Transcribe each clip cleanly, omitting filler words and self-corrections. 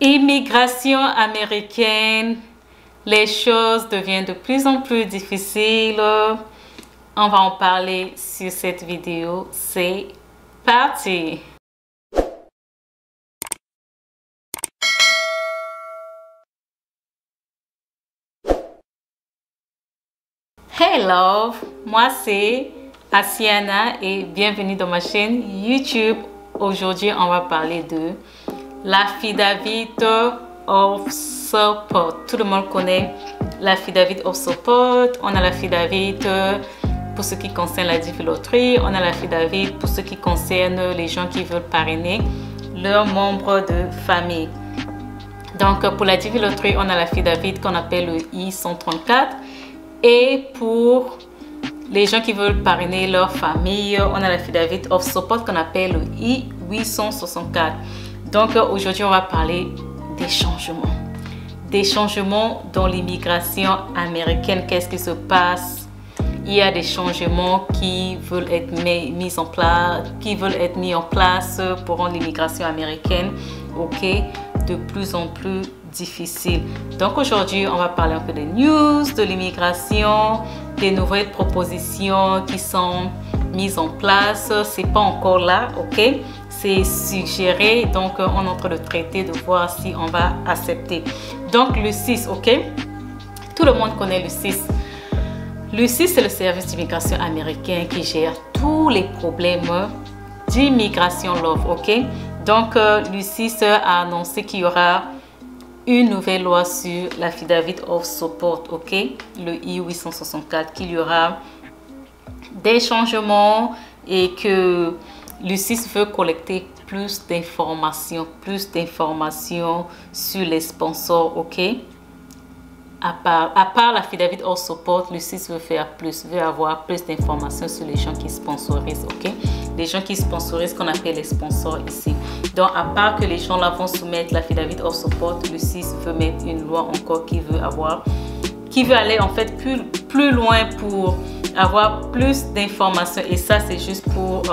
Immigration américaine, les choses deviennent de plus en plus difficiles. On va en parler sur cette vidéo. C'est parti! Hey love, moi c'est Asiana et bienvenue dans ma chaîne YouTube. Aujourd'hui, on va parler de l'affidavit of support. Tout le monde connaît l'affidavit of support. On a l'affidavit pour ce qui concerne la due loterie. On a l'affidavit pour ce qui concerne les gens qui veulent parrainer leurs membres de famille. Donc pour la due loterie, on a l'affidavit qu'on appelle le I-134. Et pour les gens qui veulent parrainer leur famille, on a l'affidavit of support qu'on appelle le I-864. Donc aujourd'hui, on va parler des changements. Des changements dans l'immigration américaine. Qu'est-ce qui se passe? Il y a des changements qui veulent être mis en place, pour rendre l'immigration américaine, de plus en plus difficile. Donc aujourd'hui, on va parler un peu des news de l'immigration, des nouvelles propositions qui sont mises en place. C'est pas encore là, c'est suggéré, donc on est en train de traiter, de voir si on va accepter. Donc le SIS, tout le monde connaît le SIS. Le SIS, c'est le service d'immigration américain qui gère tous les problèmes d'immigration love, Donc le SIS a annoncé qu'il y aura une nouvelle loi sur l'affidavit of support, le I-864, qu'il y aura des changements et que le SIS veut collecter plus d'informations sur les sponsors, À part l'affidavit of support, le SIS veut avoir plus d'informations sur les gens qui sponsorisent, Les gens qui sponsorisent, qu'on appelle les sponsors ici. Donc, à part que les gens là vont soumettre l'affidavit of support, le SIS veut mettre une loi encore qui veut aller en fait plus loin pour avoir plus d'informations. Et ça, c'est juste pour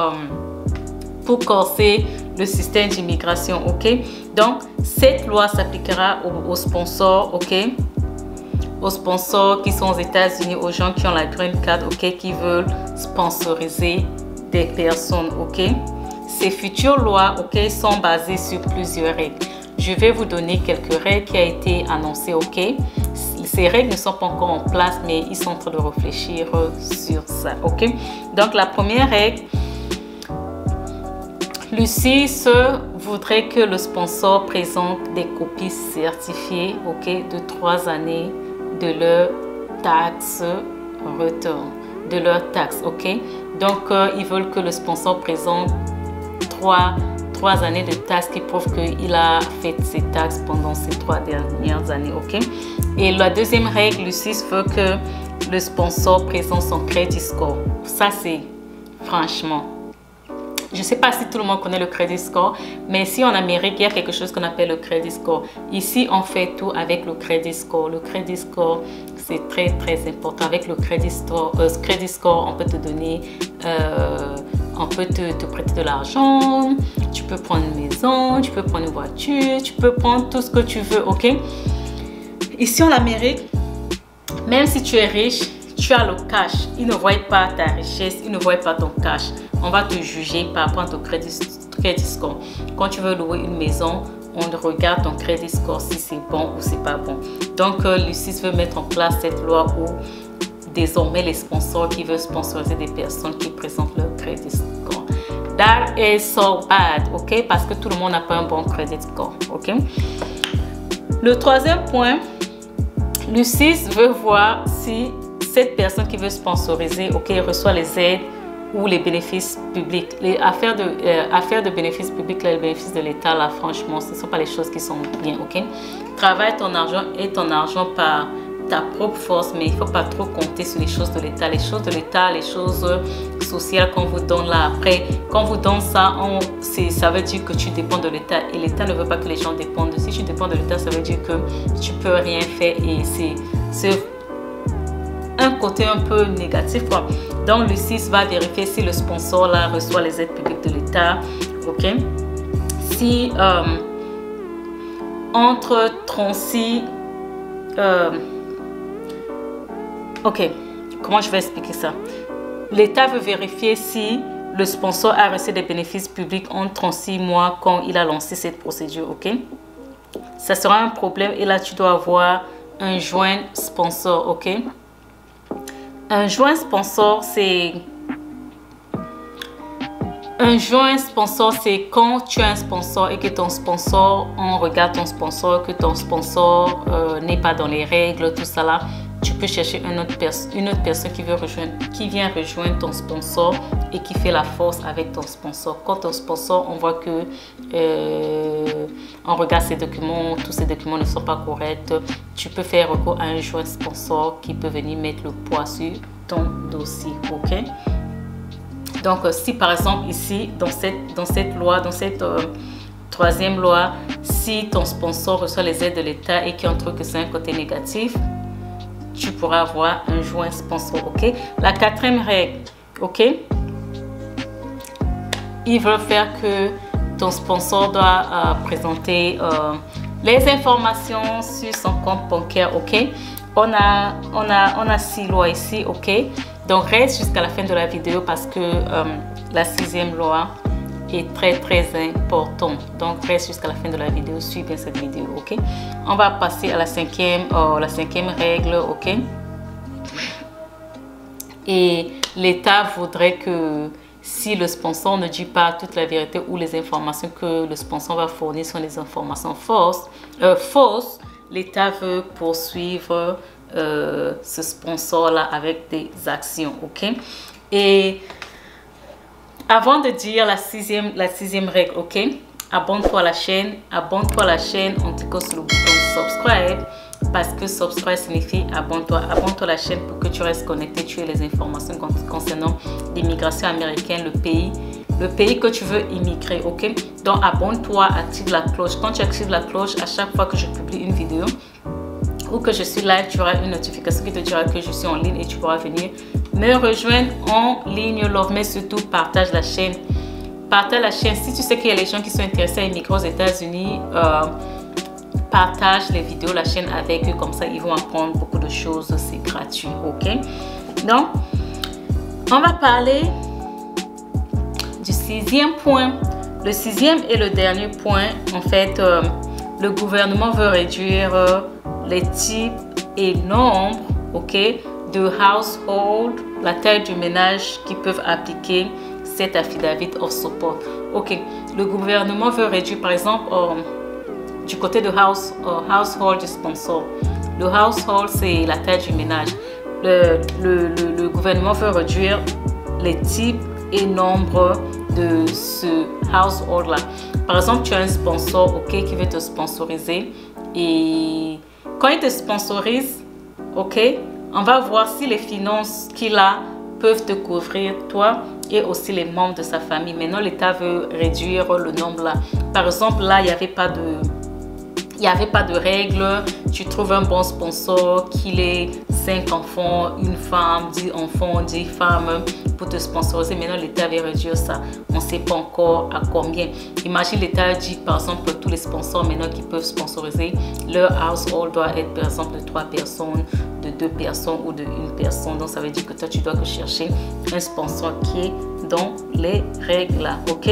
corser le système d'immigration, Donc, cette loi s'appliquera aux sponsors, aux sponsors qui sont aux États-Unis, aux gens qui ont la green card, qui veulent sponsoriser des personnes, Ces futures lois, sont basées sur plusieurs règles. Je vais vous donner quelques règles qui ont été annoncées, Ces règles ne sont pas encore en place, mais ils sont en train de réfléchir sur ça, Donc la première règle, le SIS voudrait que le sponsor présente des copies certifiées, de 3 années de leur taxe return, Donc, ils veulent que le sponsor présente 3 années de taxes qui prouvent qu'il a fait ses taxes pendant ces 3 dernières années, Et la deuxième règle, le SIS veut que le sponsor présente son credit score. Ça, c'est franchement... Je ne sais pas si tout le monde connaît le credit score, mais ici en Amérique, il y a quelque chose qu'on appelle le credit score. Ici, on fait tout avec le credit score. Le credit score, c'est très, très important. Avec le credit score, on peut te donner, on peut te prêter de l'argent, tu peux prendre une maison, tu peux prendre une voiture, tu peux prendre tout ce que tu veux, Ici en Amérique, même si tu es riche, tu as le cash. Ils ne voient pas ta richesse, ils ne voient pas ton cash. On va te juger par rapport à ton credit score. Quand tu veux louer une maison, on regarde ton credit score si c'est bon ou c'est pas bon. Donc, le SIS veut mettre en place cette loi où désormais les sponsors qui veulent sponsoriser des personnes qui présentent leur credit score. That is so bad, Parce que tout le monde n'a pas un bon credit score, Le troisième point, le SIS veut voir si cette personne qui veut sponsoriser, reçoit les aides ou les bénéfices publics. Les affaires de bénéfices publics, les bénéfices de l'État, là, franchement, ce ne sont pas les choses qui sont bien, Travaille ton argent et ton argent par ta propre force, mais il ne faut pas trop compter sur les choses de l'État. Les choses de l'État, les choses sociales qu'on vous donne là après, quand on vous donne ça, ça veut dire que tu dépends de l'État et l'État ne veut pas que les gens dépendent. Si tu dépends de l'État, ça veut dire que tu peux rien faire et c'est un côté un peu négatif, Donc le SIS va vérifier si le sponsor là reçoit les aides publiques de l'État, si entre 36... ok, comment je vais expliquer ça? L'État veut vérifier si le sponsor a reçu des bénéfices publics en 36 mois quand il a lancé cette procédure, ok? Ça sera un problème et là, tu dois avoir un joint sponsor, ok? Un joint sponsor, c'est... Un joint sponsor, c'est quand tu as un sponsor et que ton sponsor, on regarde ton sponsor, que ton sponsor n'est pas dans les règles, tout ça là. Tu peux chercher une autre personne qui vient rejoindre ton sponsor et qui fait la force avec ton sponsor. Quand ton sponsor, on voit que on regarde ces documents, tous ces documents ne sont pas corrects, tu peux faire recours à un joint sponsor qui peut venir mettre le poids sur ton dossier, ok? Donc, si par exemple ici, dans cette loi, dans cette troisième loi, si ton sponsor reçoit les aides de l'État et qu'il trouve que c'est un côté négatif, tu pourras avoir un joint sponsor, ok? La quatrième règle, ok? Ils veulent faire que ton sponsor doit présenter les informations sur son compte bancaire, ok? On a 6 lois ici, ok? Donc reste jusqu'à la fin de la vidéo parce que la 6e loi est très important. Donc reste jusqu'à la fin de la vidéo, suis bien cette vidéo, ok? On va passer à la cinquième règle, ok? Et l'État voudrait que si le sponsor ne dit pas toute la vérité ou les informations que le sponsor va fournir sont des informations fausses, l'État veut poursuivre ce sponsor-là avec des actions, ok? Et avant de dire la sixième règle, ok? Abonne-toi à la chaîne, on clique sur le bouton subscribe parce que subscribe signifie abonne-toi. Abonne-toi à la chaîne pour que tu restes connecté, tu aies les informations concernant l'immigration américaine, le pays que tu veux immigrer, ok? Donc abonne-toi, active la cloche. Quand tu actives la cloche, à chaque fois que je publie une vidéo ou que je suis live, tu auras une notification qui te dira que je suis en ligne et tu pourras venir me rejoindre en ligne. Love, mais surtout partage la chaîne. Partage la chaîne. Si tu sais qu'il y a les gens qui sont intéressés à immigrer aux États-Unis, partage les vidéos, la chaîne avec eux, comme ça ils vont apprendre beaucoup de choses, c'est gratuit, ok? Donc, on va parler du 6e point. Le 6e et le dernier point, en fait, le gouvernement veut réduire les types et nombres, ok, de household, la taille du ménage qui peuvent appliquer cet affidavit of support. Ok, le gouvernement veut réduire, par exemple, du côté de household du sponsor. Le household, c'est la taille du ménage. Le gouvernement veut réduire les types et nombres de ce household là. Par exemple, tu as un sponsor, ok, qui veut te sponsoriser et quand il te sponsorise, ok, on va voir si les finances qu'il a peuvent te couvrir toi et aussi les membres de sa famille. Maintenant, l'État veut réduire le nombre là. Par exemple, là, il n'y avait pas de règles. Tu trouves un bon sponsor qu'il ait 5 enfants, une femme, 10 enfants, 10 femmes pour te sponsoriser. Maintenant, l'État veut réduire ça. On ne sait pas encore à combien. Imagine l'État dit par exemple que tous les sponsors maintenant qui peuvent sponsoriser, leur household doit être par exemple de 3 personnes, de 2 personnes ou de 1 personne. Donc, ça veut dire que toi, tu dois chercher un sponsor qui est dans les règles là, ok?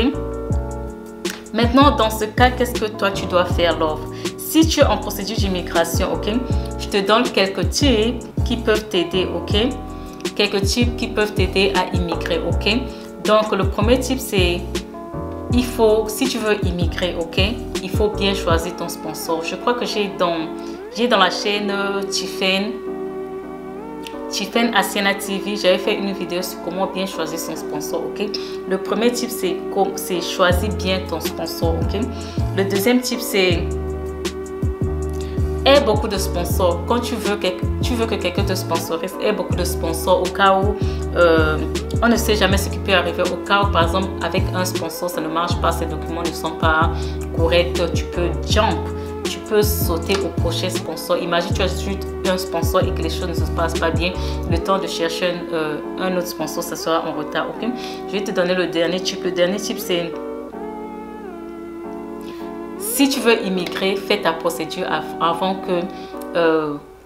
Maintenant, dans ce cas, qu'est-ce que toi, tu dois faire, Love? Si tu es en procédure d'immigration, ok, je te donne quelques types qui peuvent t'aider, ok? Quelques types qui peuvent t'aider à immigrer, ok? Donc, le premier type, c'est si tu veux immigrer, ok, il faut bien choisir ton sponsor. Je crois que j'ai dans la chaîne Tiffen Asiana TV, j'avais fait une vidéo sur comment bien choisir son sponsor, ok? Le premier type, c'est choisir bien ton sponsor, ok? Le deuxième type, c'est aie beaucoup de sponsors. Quand tu veux que quelqu'un te sponsorise, aie beaucoup de sponsors au cas où on ne sait jamais ce qui peut arriver. Au cas où, par exemple, avec un sponsor, ça ne marche pas, ces documents ne sont pas corrects, tu peux jump. Tu peux sauter au prochain sponsor. Imagine, tu as juste un sponsor et que les choses ne se passent pas bien. Le temps de chercher un autre sponsor, ça sera en retard, ok? Je vais te donner le dernier type. Le dernier type, c'est si tu veux immigrer, fais ta procédure avant que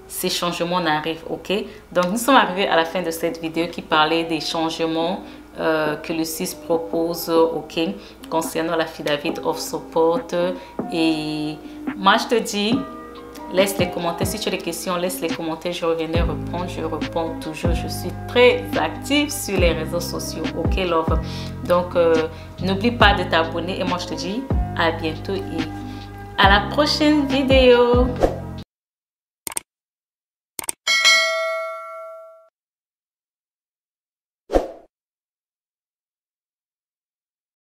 ces changements n'arrivent, ok? Donc, nous sommes arrivés à la fin de cette vidéo qui parlait des changements que le CIS propose, ok, concernant l'affidavit of support. Et moi, je te dis, laisse les commentaires. Si tu as des questions, laisse les commentaires. Je reviendrai répondre. Je réponds toujours. Je suis très active sur les réseaux sociaux, ok, love? Donc, n'oublie pas de t'abonner. Et moi, je te dis à bientôt et à la prochaine vidéo.